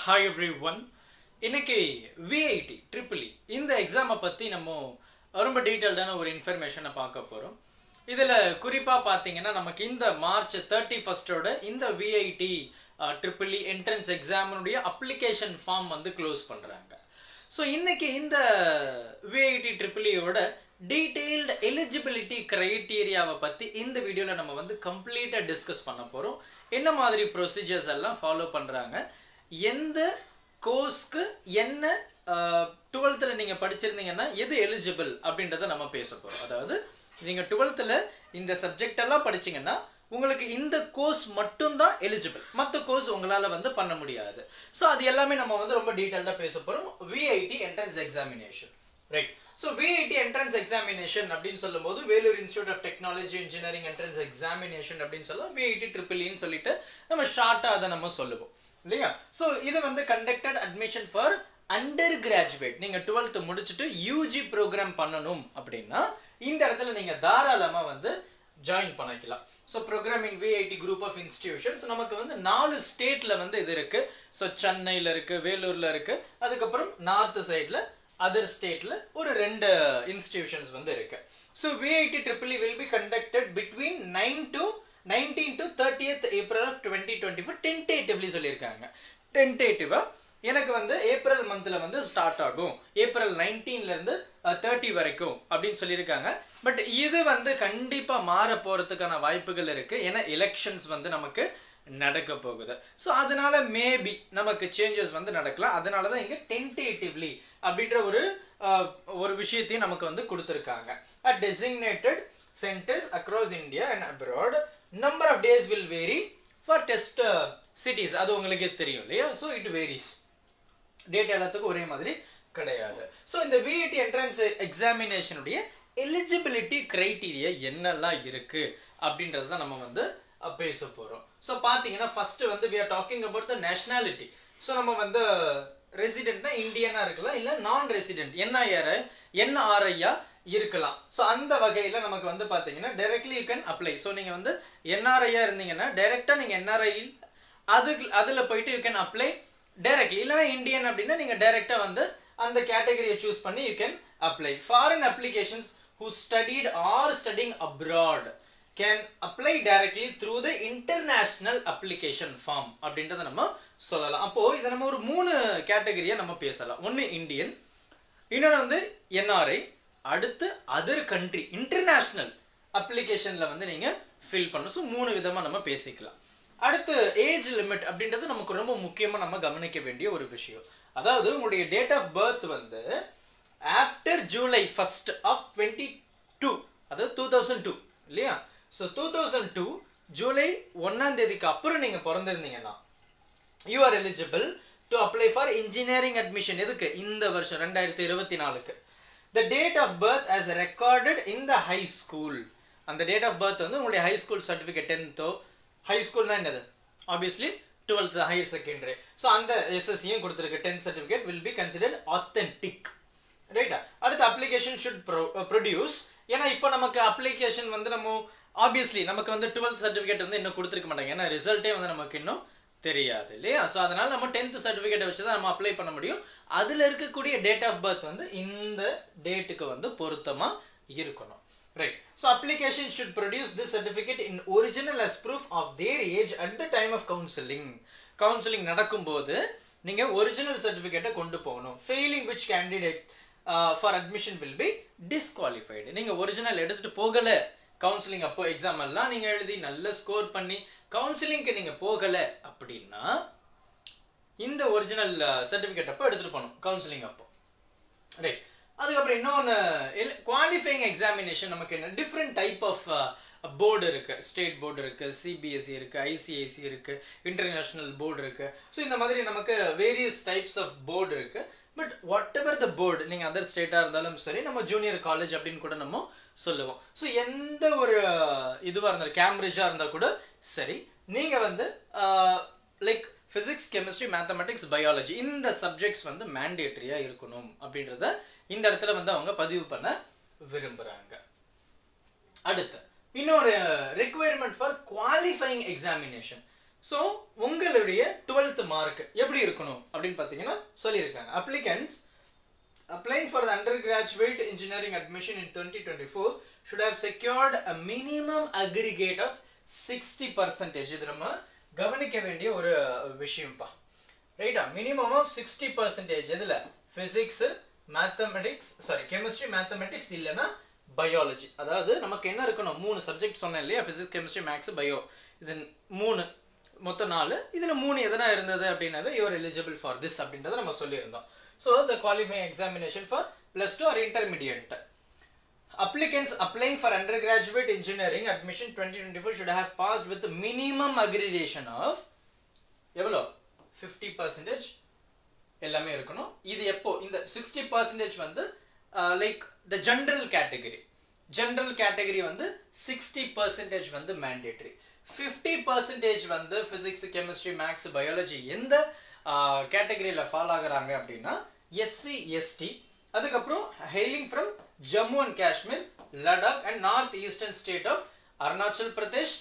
Hi everyone. இன்னைக்கு VIT triple இந்த எக்ஸாமை பத்தி நம்ம ரொம்ப டீடைல்டான ஒரு இன்ஃபர்மேஷனை பார்க்க போறோம். இதுல குறிப்பா பாத்தீங்கன்னா நமக்கு இந்த மார்ச் 31 ஓட இந்த VIT ட்ரிபிள் என்ட்ரன்ஸ் எக்ஸாமினுடைய அப்ளிகேஷன் ஃபார்ம் வந்து க்ளோஸ் பண்றாங்க. ஸோ இன்னைக்கு இந்த VIT ட்ரிபிள் ஓட டீடைல்டு எலிஜிபிலிட்டி கிரைட்டீரியாவை பத்தி இந்த வீடியோல நம்ம வந்து கம்ப்ளீட்டா டிஸ்கஸ் பண்ண போறோம். என்ன மாதிரி ப்ரொசீஜர்ஸ் எல்லாம் ஃபாலோ பண்றாங்க, எந்த கோர்ஸ்க்கு என்ன 12th நீங்க படிச்சிருந்தீங்கன்னா எது எலிஜிபிள் அப்படின்றத நம்ம பேச போறோம். அதாவது நீங்க 12th இந்த சப்ஜெக்ட் எல்லாம் படிச்சீங்கன்னா உங்களுக்கு இந்த கோர்ஸ் மட்டும் தான் எலிஜிபிள், மற்ற கோர்ஸ் உங்களால வந்து பண்ண முடியாது. ஸோ அது எல்லாமே நம்ம வந்து ரொம்ப டீடைல்டா பேச போறோம். VIT entrance examination, right? So VIT entrance examination அப்படின்னு சொல்லும்போது Vellore institute of technology engineering entrance examination அப்படின்னு சொல்லலாம். VIT ட்ரிபிள்னு சொல்லிட்டு நம்ம ஷார்ட்டா அதை நம்ம சொல்லுவோம் இல்லையா? ஸோ இது வந்து conducted admission for under graduate. நீங்க 12th முடிச்சுட்டு UG ப்ரோக்ராம் பண்ணணும் அப்படின்னா இந்த இடத்துல நீங்க தாராளமா வந்து ஜாயின் பண்ணிக்கலாம். So programming VIT group of institutions நமக்கு வந்து 4 ஸ்டேட்ல வந்து இது இருக்கு. ஸோ சென்னையில இருக்கு, வேலூர்ல இருக்கு, அதுக்கப்புறம் நார்த் சைட்ல அதர் ஸ்டேட்ல ஒரு 2 இன்ஸ்டிடியூஷன்ஸ் வந்து இருக்கு. So VIT triple will be conducted between 19 to 30th April of 2024 tentatively சொல்லியிருக்காங்க. டென்டேட்டிவா எனக்கு வந்து ஏப்ரல் மந்த்ல வந்து ஸ்டார்ட் ஆகும், ஏப்ரல் 19ல இருந்து 30 வரைக்கும் அப்படின்னு சொல்லியிருக்காங்க. பட் இது வந்து கண்டிப்பா மாற போறதுக்கான வாய்ப்புகள் இருக்கு, ஏன்னா எலெக்ஷன்ஸ் வந்து நமக்கு நடக்க போகுது. ஸோ அதனால மேபி நமக்கு சேஞ்சஸ் வந்து நடக்கலாம். அதனாலதான் இங்க டென்டேட்டிவ்லி அப்படின்ற ஒரு விஷயத்தையும் நமக்கு வந்து கொடுத்திருக்காங்க. Designated centres across India and abroad, number of days will vary for test cities. அது உங்களுக்கு தெரியும் இல்லையா? So it varies. டேட் எல்லாத்துக்கும் ஒரே மாதிரி கிடையாது. ஸோ இந்த VIT என்ட்ரன்ஸ் எக்ஸாமினேஷனுடைய எலிஜிபிலிட்டி கிரைட்டீரியா என்னெல்லாம் இருக்கு அப்படின்றது தான் நம்ம வந்து பேச போறோம். ஸோ பாத்தீங்கன்னா ஃபர்ஸ்ட் வந்து we are talking about the nationality. So நம்ம வந்து ரெசிடென்ட்னா இந்தியனா இருக்கலாம், இல்ல நான் ரெசிடென்ட் NRI இருக்கலாம். ஸோ அந்த வகையில நமக்கு வந்து பாத்தீங்கன்னா directly you can apply. So நீங்க வந்து NRI இருந்தீங்கன்னா டைரக்டா நீங்க NRI அதுல போயிட்டு யூ கேன் அப்ளை டைரக்ட்லி. இல்லைன்னா இந்தியன் அப்படின்னா நீங்க டைரக்டா வந்து அந்த கேட்டகரியை சூஸ் பண்ணி you can apply. Foreign applications who studied or studying abroad can apply directly through the international application form அப்படின்றத நம்ம சொல்லலாம். அப்போ இதை நம்ம ஒரு 3 கேட்டகரியா நம்ம பேசலாம். ஒன்னு இந்தியன், இன்னொன்று வந்து NRI, அடுத்து அதர் கண்ட்ரி இன்டர்நேஷனல் அப்ளிகேஷன்ல வந்து நீங்க ஃபில் பண்ணணும். ஸோ 3 விதமா நம்ம பேசிக்கலாம். அடுத்து ஏஜ் லிமிட் அப்படின்றது நமக்கு ரொம்ப முக்கியமா நம்ம கவனிக்க வேண்டிய ஒரு விஷயம். அதாவது உங்களுடைய டேட் ஆஃப் பர்த் வந்து ஆஃப்டர் ஜூலை 1 ஆஃப் 22, அதாவது 2002 இல்லையா? ஸோ 2002 ஜூலை 1ஆம் தேதிக்கு அப்புறம் நீங்க பிறந்திருந்தீங்கன்னா you are eligible to apply for engineering admission. எதுக்கு? இந்த வருஷம் 2024க்கு. The date of birth as recorded in the high school. அந்த date of birth வந்து உங்களுடைய high school certificate 10th, high schoolனா என்னது? Obviously 12th higher secondary. So அந்த SSCயும் கொடுத்திருக்கு 10th certificate will be considered authentic. ரைட்டா? அடுத்து application should produce. ஏன்னா இப்போ நமக்கு application வந்து நம்ம obviously நமக்கு வந்து 12th certificate வந்து இன்னும் கொடுத்திருக்க மாட்டாங்க, ஏன்னா ரிசல்ட்டே வந்து நமக்கு இன்னும் தெரியாது இல்லையா? ஸோ அதனால நம்ம 10th சர்டிஃபிகேட்டை வச்சு தான் நம்ம அப்ளை பண்ண முடியும். அதுல இருக்கக்கூடிய டேட் ஆஃப் பர்த் வந்து இந்த டேட்டுக்கு வந்து பொருத்தமா இருக்கணும், right? So application should produce this certificate in original as proof of their age at the time of counselling நடக்கும்போது நீங்க ஒரிஜினல் சர்டிஃபிகேட்டை கொண்டு போகணும். Failing which candidate for admission will be disqualified. நீங்க ஒரிஜினல் எடுத்துட்டு போகல, கவுன்சிலிங் அப்போ எக்ஸாம் எல்லாம் நீங்க எழுதி நல்ல ஸ்கோர் பண்ணி கவுன்சிலிங்க்கு நீங்க போகல அப்படின்னா இந்த ஒரிஜினல் சர்டிபிகேட் அப்போ எடுத்துட்டு போகணும் கவுன்சிலிங் அப்போ, ரைட்? அதுக்கப்புறம் இன்னொன்று குவாலிஃபைங் எக்ஸாமினேஷன் நமக்கு என்ன டிஃப்ரெண்ட் டைப் ஆஃப் போர்டு இருக்கு. ஸ்டேட் போர்டு இருக்கு, CBSE இருக்கு, ICIC இருக்கு, இன்டர்நேஷனல் போர்டு இருக்கு. ஸோ இந்த மாதிரி நமக்கு வேரியஸ் டைப்ஸ் ஆஃப் போர்டு இருக்கு. But what ever the board, நீங்க அதர் ஸ்டேட்டா இருந்தாலும் சரி, நம்ம ஜூனியர் காலேஜ் அப்படின்னு கூட நம்ம சொல்லுவோம். ஸோ எந்த ஒரு இதுவா இருந்தாலும், கேம்பிரிட்ஜா இருந்தா கூட சரி, நீங்க வந்து like physics, chemistry, mathematics, biology இந்த சப்ஜெக்ட்ஸ் வந்து மேண்டேட்டரியா இருக்கணும் அப்படின்றத இந்த இடத்துல வந்து அவங்க பதிவு பண்ண விரும்புறாங்க. அடுத்து இன்னொரு requirement for qualifying examination. So உங்களுடைய 12th மார்க் எப்படி இருக்கணும் அப்படின்னு பார்த்தீங்கன்னா சொல்லியிருக்காங்க. Applicants applying for the undergraduate engineering admission in 2024 should have secured a minimum aggregate of 60%. இது நம்ம கவனிக்க வேண்டிய ஒரு விஷயம்ப்பா, ரைட்டா? மினிமம் ஆஃப் 60% எதுல? Physics, mathematics, sorry chemistry, mathematics இல்லைன்னா பயாலஜி. அதாவது நமக்கு என்ன இருக்கணும்? 3 சப்ஜெக்ட் சொன்னேன் இல்லையா? Physics, chemistry, maths, bio. இது 3 மொத்தம் 4. இதுல 3 எதனா இருந்தது அப்படின்னாவே யூஆர் எலிஜிபிள் ஃபார் திஸ் அப்படின்றத நம்ம சொல்லியிருந்தோம். So the qualifying examination for +2 or intermediate. Applicants applying for undergraduate engineering admission 2024 should have passed with the minimum aggregation of எவ்வளோ? 50% எல்லாமே இருக்கணும். இது எப்போ? இந்த 60% வந்து லைக் the general category வந்து 60% வந்து mandatory. 50% வந்து physics, chemistry, maths, biology எந்த கேட்டகரியில் ஃபாலோ ஆகுறாங்க அப்படின்னா எஸ்சி எஸ்டி, அதுக்கப்புறம் hailing from Jammu and Kashmir, Ladakh and north eastern state of Arunachal Pradesh,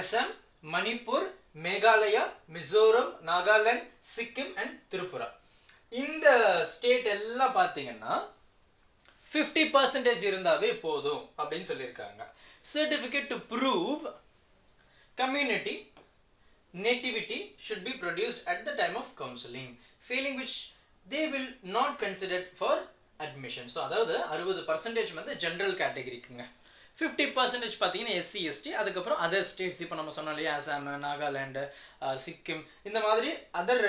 Assam, Manipur, Meghalaya, Mizoram, Nagaland, Sikkim and Tripura. இந்த ஸ்டேட் எல்லாம் பார்த்தீங்கன்னா 50% இருந்தாவே போதும் அப்படின்னு சொல்லியிருக்காங்க. Certificate to prove community nativity should be produced at the time of counseling, failing which they will not consider for admission. So அதாவது 60% வந்து general கேட்டகரிக்குங்க, 50% பார்த்தீங்கன்னா எஸ்சி எஸ்டி, அதுக்கப்புறம் அதர் ஸ்டேட்ஸ். இப்போ நம்ம சொன்னோம் இல்லையா, அசாம், நாகாலாந்து, சிக்கிம், இந்த மாதிரி அதர்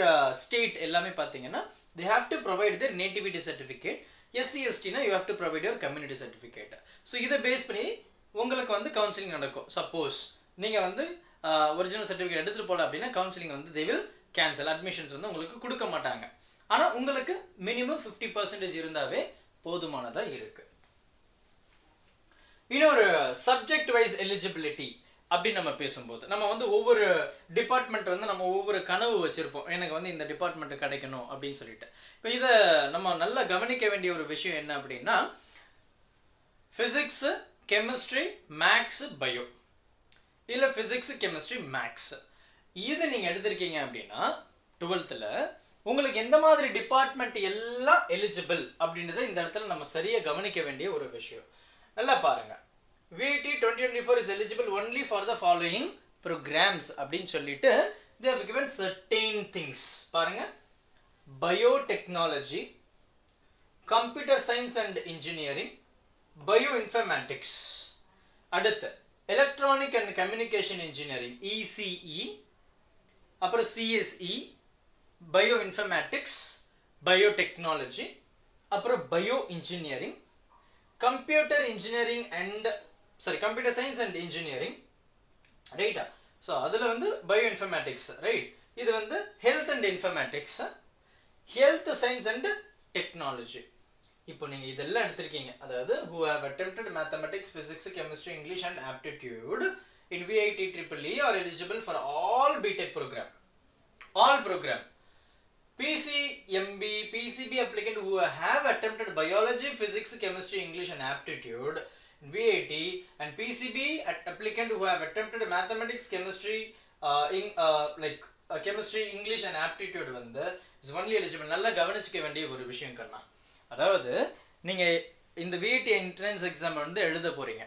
ஸ்டேட் எல்லாமே பார்த்தீங்கன்னா they have to provide their nativity certificate. SC எஸ்டினா you have to provide your community certificate. So இதை பேஸ் பண்ணி உங்களுக்கு வந்து கவுன்சிலிங் நடக்கும். சப்போஸ் நீங்கள் வந்து ஒரிஜினல் சர்டிஃபிகேட் எடுத்துட்டு போல அப்படின்னா கவுன்சிலிங் வந்து they will cancel, அட்மிஷன்ஸ் வந்து உங்களுக்கு கொடுக்க மாட்டாங்க. ஆனா உங்களுக்கு மினிமம் 50% இருந்தாவே போதுமானதா இருக்கு. இன்னொரு சப்ஜெக்ட் வைஸ் எலிஜிபிலிட்டி அப்படின்னு நம்ம பேசும்போது நம்ம வந்து ஒவ்வொரு டிபார்ட்மெண்ட் வந்து நம்ம ஒவ்வொரு கனவு வச்சிருப்போம், எனக்கு வந்து இந்த டிபார்ட்மெண்ட் கிடைக்கணும் அப்படின்னு சொல்லிட்டு. இப்போ இதை நம்ம நல்லா கவனிக்க வேண்டிய ஒரு விஷயம் என்ன அப்படின்னா, பிசிக்ஸ், கெமிஸ்ட்ரி, மேக்ஸ், பயோ, இல்ல பிசிக்ஸ், கெமிஸ்ட்ரி, மேக்ஸ், இது நீங்க எடுத்திருக்கீங்க அப்படின்னா 12th உங்களுக்கு எந்த மாதிரி டிபார்ட்மெண்ட் எல்லாம் எலிஜிபிள் அப்படின்றத இந்த இடத்துல நம்ம சரியா கவனிக்க வேண்டிய ஒரு விஷயம். நல்லா பாருங்க, VIT 2024 is eligible only for the following programs அப்படின்னு சொல்லிட்டு they have given certain things. பாருங்க, biotechnology, computer science and engineering, bioinformatics, அடுத்து electronic and communication engineering ECE, அப்புறம் CSE, bioinformatics, biotechnology, அப்புறம் bioengineering, computer engineering and computer science and engineering, ரைட்டா? So அதில் வந்து bioinformatics, right? இது வந்து health and informatics, health science and technology. இப்போ நீங்க இதெல்லாம் எடுத்திருக்கீங்க, அதாவது who have attempted mathematics, physics, chemistry, English and aptitude in VIT EEE are eligible for all BTech program. All program. PCMB, PCB applicant who have attempted biology, physics, chemistry, English and aptitude in VIT, and PCB applicant who have attempted mathematics, chemistry, chemistry, English and aptitude வந்து is only eligible. நல்லா கவனிச்சுக்க வேண்டிய ஒரு விஷயம் கண்ணா. அதாவது நீங்க இந்த VIT entrance exam வந்து எழுத போறீங்க.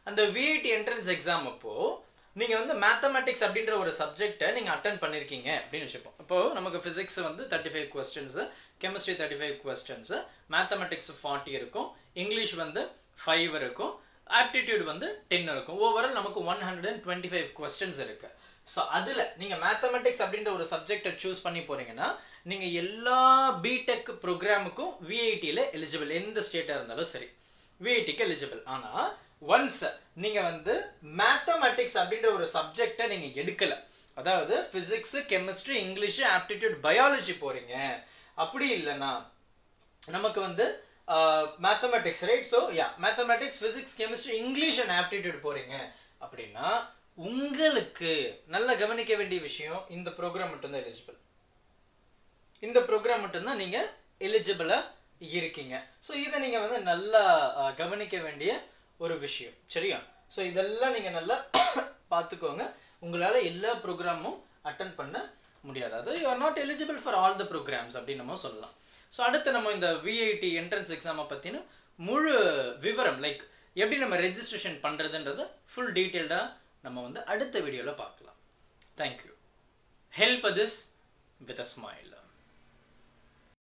அந்த VIT என்ட்ரன்ஸ் எக்ஸாம் அப்போ நீங்க வந்து மேத்தமெட்டிக்ஸ் அப்படின்ற ஒரு சப்ஜெக்டை நீங்க அட்டென்ட் பண்ணிருக்கீங்க அப்படின்னு வச்சுப்போம். இப்போ நமக்கு பிசிக்ஸ் வந்து 35 கொஸ்டின்ஸ், கெமிஸ்ட்ரி 35 கொஸ்டின்ஸ், மேத்தமெட்டிக்ஸ் 40 இருக்கும், இங்கிலீஷ் வந்து 5 இருக்கும், ஆப்டிடியூட் வந்து 10 இருக்கும். ஓவரால் நமக்கு 125 கொஸ்டின்ஸ் இருக்கு. ஸோ அதுல நீங்க மேத்தமெட்டிக்ஸ் அப்படின்ற ஒரு சப்ஜெக்டை சூஸ் பண்ணி போறீங்கன்னா நீங்க எல்லா பிடெக் ப்ரோக்ராமுக்கும் விஐடியில எலிஜிபிள், எந்த ஸ்டேட்டா இருந்தாலும் சரி விஐடிக்கு எலிஜிபிள். ஆனா ஒன்ஸ் நீங்க வந்து மேத்தமெட்டிக்ஸ் அப்படின்ற ஒரு சப்ஜெக்டை நீங்க எடுக்கல, அதாவது physics, chemistry, English, aptitude, biology போறீங்க, அப்படி இல்லைன்னா நமக்கு வந்து mathematics, right? So mathematics, physics, chemistry, English and aptitude போறீங்க அப்படின்னா உங்களுக்கு நல்ல கவனிக்க வேண்டிய விஷயம், இந்த ப்ரோக்ராம் மட்டும்தான் எலிஜிபிள். இந்த ப்ரோக்ராம் மட்டும்தான் நீங்க எலிஜிபிளா இருக்கீங்க. ஸோ இதை நீங்க வந்து நல்லா கவனிக்க வேண்டிய ஒரு விஷயம், சரியா? ஸோ இதெல்லாம் நீங்க நல்லா பார்த்துக்கோங்க. உங்களால் எல்லா ப்ரோக்ராமும் அட்டன் பண்ண முடியாது. அது you are not eligible for all the programs அப்படின்னு நம்ம சொல்லலாம். ஸோ அடுத்து நம்ம இந்த விஐடி என்ட்ரன்ஸ் எக்ஸாமை பற்றின முழு விவரம் லைக் எப்படி நம்ம ரெஜிஸ்ட்ரேஷன் பண்ணுறதுன்றது ஃபுல் டீட்டெயில்டாக நம்ம வந்து அடுத்த வீடியோவில் பார்க்கலாம். Thank you. Help this with a smile.